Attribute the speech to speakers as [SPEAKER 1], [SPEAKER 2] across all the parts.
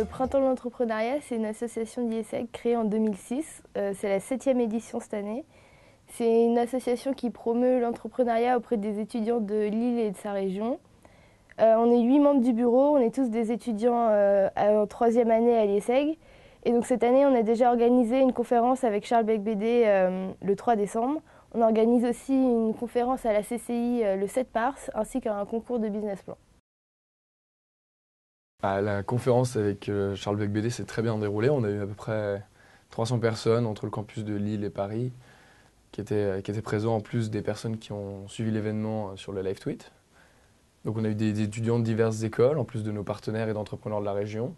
[SPEAKER 1] le Printemps de l'entrepreneuriat, c'est une association d'IESEG créée en 2006. C'est la 7e édition cette année. C'est une association qui promeut l'entrepreneuriat auprès des étudiants de Lille et de sa région. On est 8 membres du bureau, on est tous des étudiants en 3e année à l'IESEG. Et donc cette année, on a déjà organisé une conférence avec Charles Becbédé le 3 décembre. On organise aussi une conférence à la CCI le 7 mars, ainsi qu'un concours de business plan.
[SPEAKER 2] La conférence avec Charles Becbédé s'est très bien déroulée. On a eu à peu près 300 personnes entre le campus de Lille et Paris qui étaient présents, en plus des personnes qui ont suivi l'événement sur le live tweet. Donc on a eu des étudiants de diverses écoles, en plus de nos partenaires et d'entrepreneurs de la région.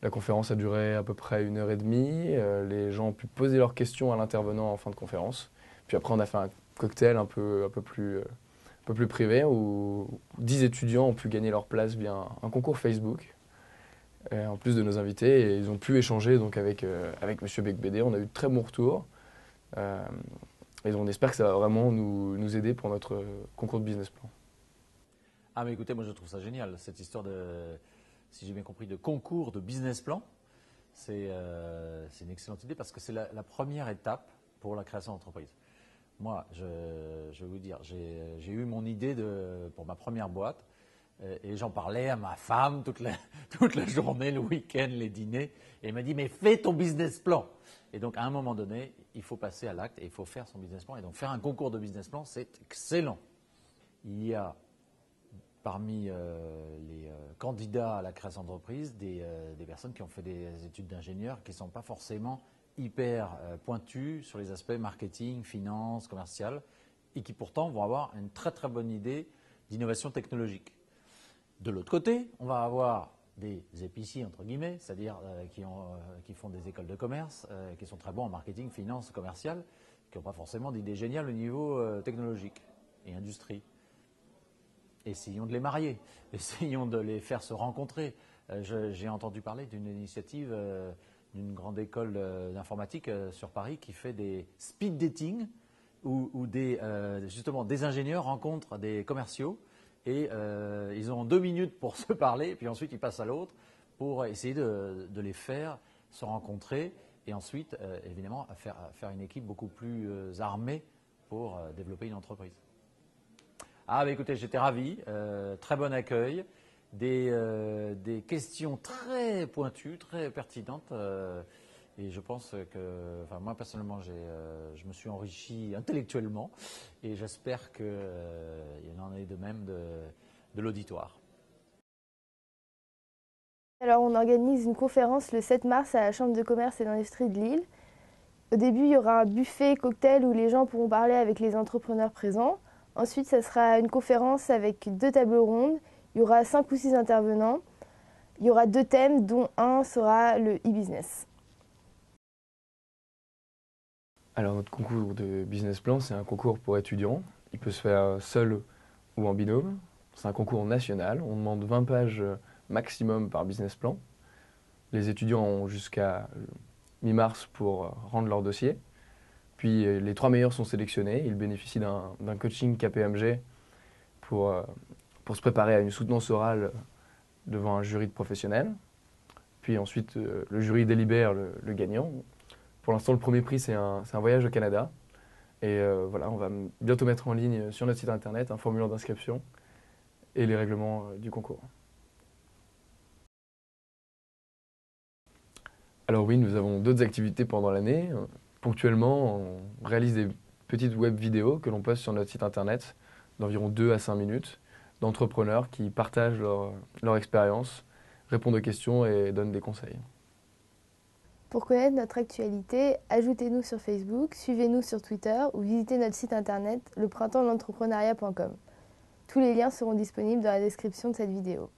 [SPEAKER 2] La conférence a duré à peu près 1h30. Les gens ont pu poser leurs questions à l'intervenant en fin de conférence. Puis après, on a fait un cocktail un peu plus privé où 10 étudiants ont pu gagner leur place via un concours Facebook. En plus de nos invités, et ils ont pu échanger donc avec Monsieur Becbédé. On a eu de très bons retours. Et on espère que ça va vraiment nous aider pour notre concours de business plan.
[SPEAKER 3] Ah mais écoutez, moi je trouve ça génial, cette histoire de, si j'ai bien compris, de concours de business plan. C'est une excellente idée parce que c'est la première étape pour la création d'entreprise. Moi, je vais vous dire, j'ai eu mon idée pour ma première boîte et j'en parlais à ma femme toute la journée, le week-end, les dîners. Et elle m'a dit, mais fais ton business plan. Et donc, à un moment donné, il faut passer à l'acte et il faut faire son business plan. Et donc, faire un concours de business plan, c'est excellent. Il y a parmi les candidats à la création d'entreprise des personnes qui ont fait des études d'ingénieur qui ne sont pas forcément hyper pointus sur les aspects marketing, finance, commercial, et qui pourtant vont avoir une très très bonne idée d'innovation technologique. De l'autre côté, on va avoir des épiciers, entre guillemets, c'est-à-dire qui font des écoles de commerce, qui sont très bons en marketing, finance, commercial, qui n'ont pas forcément d'idées géniales au niveau technologique et industrie. Essayons de les marier, essayons de les faire se rencontrer. J'ai entendu parler d'une initiative d'une grande école d'informatique sur Paris qui fait des speed dating où justement des ingénieurs rencontrent des commerciaux et ils ont 2 minutes pour se parler, puis ensuite ils passent à l'autre pour essayer de les faire se rencontrer et ensuite évidemment faire une équipe beaucoup plus armée pour développer une entreprise. Ah bah écoutez, j'étais ravi, très bon accueil, des questions très pointues, très pertinentes et je pense que, enfin moi personnellement, je me suis enrichi intellectuellement et j'espère qu'il en est de même de l'auditoire.
[SPEAKER 1] Alors on organise une conférence le 7 mars à la Chambre de commerce et d'industrie de Lille. Au début, il y aura un buffet cocktail où les gens pourront parler avec les entrepreneurs présents. Ensuite, ça sera une conférence avec 2 tables rondes. Il y aura 5 ou 6 intervenants. Il y aura 2 thèmes, dont un sera le e-business.
[SPEAKER 2] Alors notre concours de business plan, c'est un concours pour étudiants. Il peut se faire seul ou en binôme. C'est un concours national. On demande 20 pages maximum par business plan. Les étudiants ont jusqu'à mi-mars pour rendre leur dossier. Puis les 3 meilleurs sont sélectionnés. Ils bénéficient d'un coaching KPMG pour se préparer à une soutenance orale devant un jury de professionnels. Puis ensuite, le jury délibère le gagnant. Pour l'instant, le premier prix, c'est un voyage au Canada. Et voilà, on va bientôt mettre en ligne sur notre site internet un formulaire d'inscription et les règlements du concours. Alors oui, nous avons d'autres activités pendant l'année. Ponctuellement, on réalise des petites web vidéos que l'on poste sur notre site internet d'environ 2 à 5 minutes d'entrepreneurs qui partagent leur expérience, répondent aux questions et donnent des conseils.
[SPEAKER 1] Pour connaître notre actualité, ajoutez-nous sur Facebook, suivez-nous sur Twitter ou visitez notre site internet leprintemps-de-l'entrepreneuriat.com. Tous les liens seront disponibles dans la description de cette vidéo.